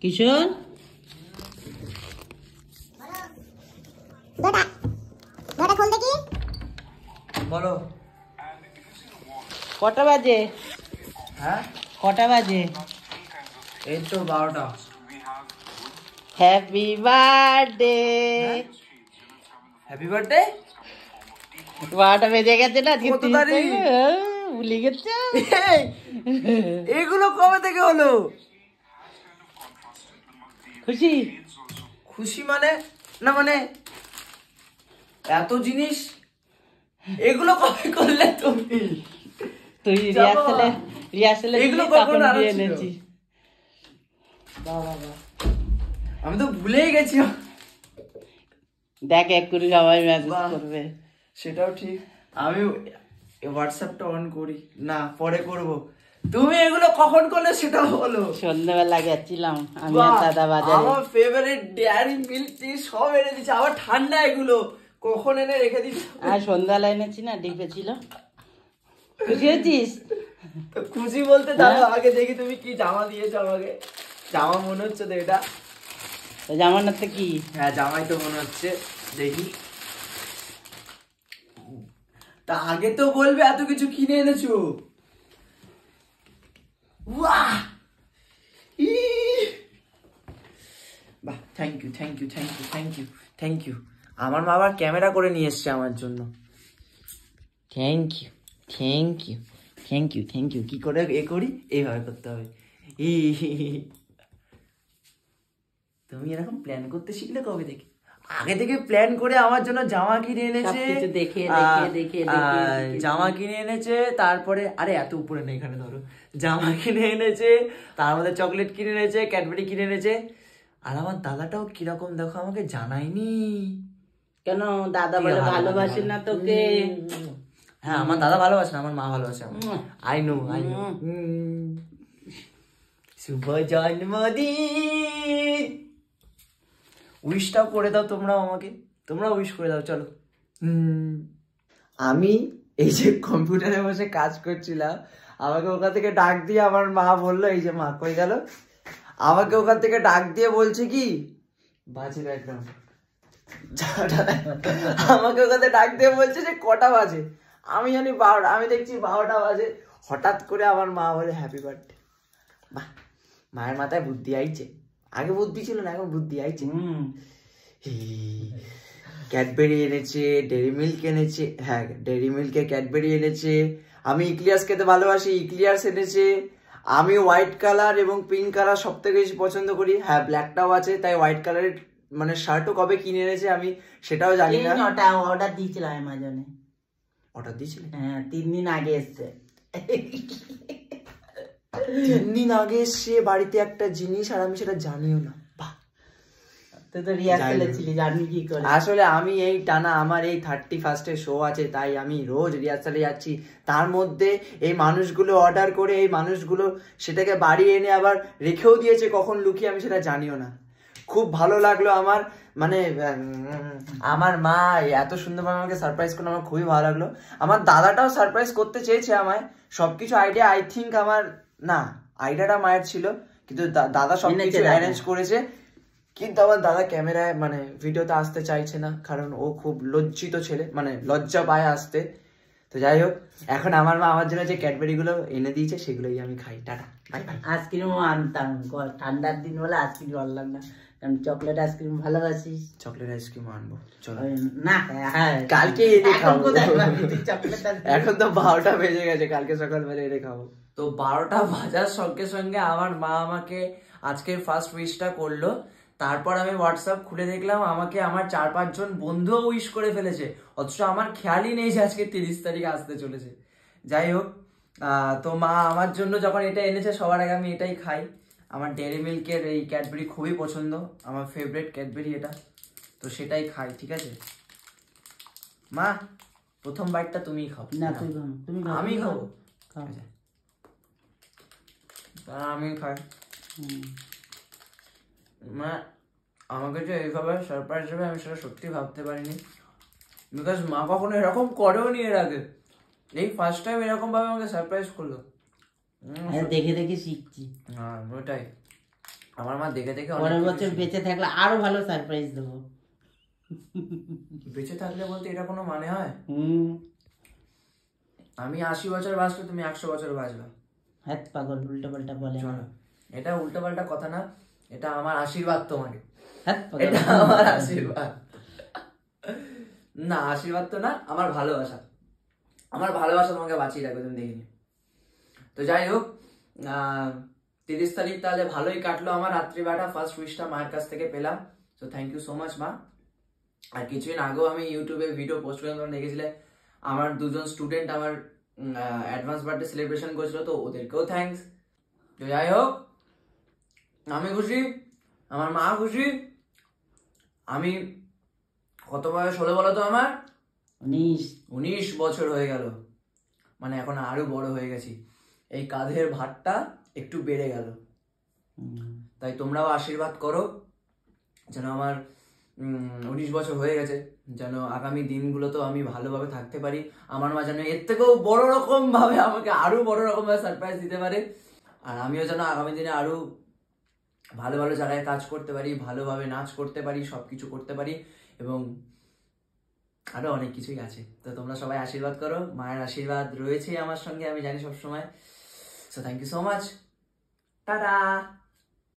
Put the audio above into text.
কিশোর বলো কটা বাজে? হ্যাঁ কটা বাজে? এই তো 12টা। Happy birthday. Happy birthday. 12টা বেজে গেছে না? কত তারিখ? ভুলে গেছো? এগুলো কবে থেকে হলো? খুশি? খুশি মানে না মানে এত জিনিস এগুলো কবে করলে তুমি? তুই রিহার্সালে এগুলো কখন এনেছিস? আমি তো ভুলেই গেছি। দেখ এক্ষুনি সবাই মেসেজ করবে। সেটাও ঠিক। আমি হোয়াটসঅ্যাপটা অন করি না, পরে করব। তুমি এগুলো কখন করলে সেটা বলো। সন্ধ্যাবেলা গেছিলাম আমি আর দাদা বাজারে। আমার ফেভারিট ডেয়ারি মিল্ক সব এনে দিচ্ছে, আবার ঠান্ডা এগুলো কখন এনে রেখে দিচ্ছ? আর সন্ধ্যাবেলা এনেছি না, ডিপে ছিল। খুশি হয়েছিস? তো খুশি বলতে দাও আগে দেখি তুমি কি জামা দিয়েছো আমাকে। জামা মনে হচ্ছে তো এটা। জামার না তো কি? হ্যাঁ জামাই তো মনে হচ্ছে, দেখি। তা আগে তো বলবে এত কিছু কিনে এনেছো। বাহ thank you thank you thank you thank you thank you. আমার মা আবার ক্যামেরা করে নিয়ে এসছে আমার জন্য। Thank you thank you thank you thank you. কি করে এ করি? এইভাবে করতে হবে। তুমি এরকম প্ল্যান করতে শিখলে কবে থেকে? আগে থেকে প্ল্যান করে আমার জন্য জামা কিনে এনেছে, জামা কিনে এনেছে, তারপরে আরে এত উপরে নেই, এখানে ধরো। জামা কিনে এনেছে, তার মধ্যে চকলেট কিনে এনেছে, ক্যাডবেরি কিনে এনেছে। আর আমার দাদাটাও কিরকম দেখো আমাকে জানায়নি। কেন? দাদা বলে ভালোবাসে না তোকে? হ্যাঁ আমার দাদা ভালোবাসে না, আমার মা ভালোবাসে। I know I know. শুভ জন্মদিন। উইশটাও করে দাও তোমরাও আমাকে, তোমরা উইশ করে দাও চলো। আমি এই যে কম্পিউটারে বসে কাজ করছিলাম, আমাকে ওখান থেকে ডাক দিয়ে আমার মা বললো, এই যে মা কই গেল, আমাকে ওখান থেকে ডাক দিয়ে বলছে কি বাজে ব্যাকগ্রাউন্ড। আমাকে ওখান থেকে ডাক দিয়ে বলছে যে কটা বাজে। আমি জানি 12টা, আমি দেখছি 12টা বাজে। হঠাৎ করে আমার মা বলে হ্যাপি বার্থডে। বাহ, মায়ের মাথায় বুদ্ধি আইছে। আগে বুদ্ধি ছিল না, এখন বুদ্ধি আইছে। ক্যাডবেরি এনেছে, ডেরি মিল্ক এনেছে। হ্যাঁ ডেরি মিল্কে ক্যাডবেরি এনেছে। আমি ইক্লিয়ার্স খেতে ভালোবাসি, ইক্লিয়ার্স এনেছে। আমি হোয়াইট কালার এবং পিঙ্ক কালার সব থেকে বেশি পছন্দ করি। হ্যাঁ ব্ল্যাকটাও আছে, তাই হোয়াইট কালারের মানে শার্টও কবে কিনে এনেছে আমি সেটাও জানি না। ওটা অর্ডার দিয়েছিলাম অ্যামাজনে। অর্ডার দিয়েছিলেন? হ্যাঁ 3 দিন আগে এসছে। 3 দিন আগে এসছে বাড়িতে একটা জিনিস, আর আমি সেটা জানিও না। আসলে আমি এই টানা আমার এই 31 শো আছে, তাই আমি রোজ রিহার্সালে যাচ্ছি। তার মধ্যে এই মানুষগুলো অর্ডার করে এই মানুষগুলো সেটাকে বাড়ি এনে আবার রেখেও দিয়েছে, কখন লুকিয়ে আমি সেটা জানিও না। খুব ভালো লাগলো আমার, মানে আমার মা এত সুন্দরভাবে আমাকে সারপ্রাইজ করলো, আমার খুবই ভালো লাগলো। আমার দাদাটাও সারপ্রাইজ করতে চেয়েছে আমায়, সবকিছু আইডিয়া আই থিঙ্ক আমার না, আইডিয়াটা মায়ের ছিল, কিন্তু দাদা সবকিছু অ্যারেঞ্জ করেছে। কিন্তু আমার দাদা ক্যামেরায় মানে ভিডিওতে আসতে চাইছে না, কারণ ও খুব লজ্জিত ছেলে, মানে লজ্জা পায় আসতে। তো যাই হোক, এখন আমার মা আমার জন্য যে ক্যাডবেরি গুলো এনে দিয়েছে সেগুলোই আমি খাই। Tata bye bye. আইসক্রিমও আনতাম, ঠান্ডার দিন বলে আইসক্রিম আনলাম না, কারণ চকলেট আইসক্রিম ভালোবাসিস। চকলেট আইসক্রিম আনবো চলো না। হ্যাঁ কালকে এনে খাবো। এখন তো 12টা বেজে গেছে, কালকে সকালবেলা এনে খাবো। তো 12টা বাজার সঙ্গে সঙ্গে আমার মা আমাকে আজকের ফার্স্ট উইশটা করলো। তারপর আমি হোয়াটসঅ্যাপ খুলে দেখলাম আমাকে আমার 4-5 জন বন্ধুও উইশ করে ফেলেছে, অথচ আমার খেয়ালই নেই যে আজকে 30 তারিখ আসতে চলেছে। যাই হোক, তো মা আমার জন্য যখন এটা এনেছে সবার আগে আমি এটাই খাই। আমার ডেয়ারি মিল্কের এই ক্যাডবেরি খুবই পছন্দ, আমার ফেভারিট ক্যাডবেরি এটা, তো সেটাই খাই। ঠিক আছে মা, প্রথম বাইটটা তুমিই খাও। না তুমি আমি খাবো? আমি খাই। মা আমাকে যে এইভাবে সারপ্রাইজ দেবে আমি সেটা সত্যি ভাবতে পারিনি, বিকজ মা কখনো এরকম করেও নি এর আগে, এই ফার্স্ট টাইম এরকম ভাবে আমাকে সারপ্রাইজ করলো। দেখে দেখে শিখছি। হ্যাঁ ওটাই, আমার মা দেখে দেখে পরের বছর বেঁচে থাকলে আরো ভালো সারপ্রাইজ দেবো। বেঁচে থাকলে বলতে এটা কোনো মানে হয়? হুম। আমি 80 বছর বাঁচলে তুমি 100 বছর বাঁচবা। হ্যাঁ পাগল, উল্টো পাল্টা বলে না। এটা উল্টো পাল্টা কথা না, এটা আমার আশীর্বাদ তোমাকে। হ্যাঁ পাগল। এটা আমার আশীর্বাদ না, আশীর্বাদ তো না, আমার ভালোবাসা। আমার ভালোবাসা তোমাকে বাঁচিয়ে রাখবে, তুমি দেখিনি। তো যাই হোক, 30 তারিখ তাহলে ভালোই কাটলো আমার রাত্রিবেলাটা। ফার্স্ট উইশটা মায়ের কাছ থেকে পেলাম, তো থ্যাংক ইউ সো মাচ মা। আর কিছুদিন আগেও আমি ইউটিউবে ভিডিও পোস্ট করলাম, তোমরা দেখেছিলে। আমার দুজন স্টুডেন্ট আমার অ্যাডভান্স বার্থডে সেলিব্রেশন করেছিল, তো ওদেরকেও থ্যাঙ্কস। তো যাই হোক, আমি খুশি, আমার মা খুশি। আমি কত বয়স হলো বলো তো আমার? 19 বছর হয়ে গেল। মানে এখন আরো বড় হয়ে গেছি, এই কাঁধের ভারটা একটু বেড়ে গেল। তাই তোমরাও আশীর্বাদ করো যেন আমার 19 বছর হয়ে গেছে, যেন আগামী দিনগুলোতেও আমি ভালোভাবে থাকতে পারি। আমার মা যেন এর থেকেও বড় রকম ভাবে আমাকে আরো বড় রকম ভাবে সারপ্রাইজ দিতে পারে। আর আমিও যেন আগামী দিনে আরো ভালো ভালো জায়গায় কাজ করতে পারি, ভালোভাবে নাচ করতে পারি, সবকিছু করতে পারি, এবং আরো অনেক কিছুই আছে। তো তোমরা সবাই আশীর্বাদ করো, মায়ের আশীর্বাদ রয়েছে আমার সঙ্গে, আমি জানি সবসময়। So thank you so much, tata.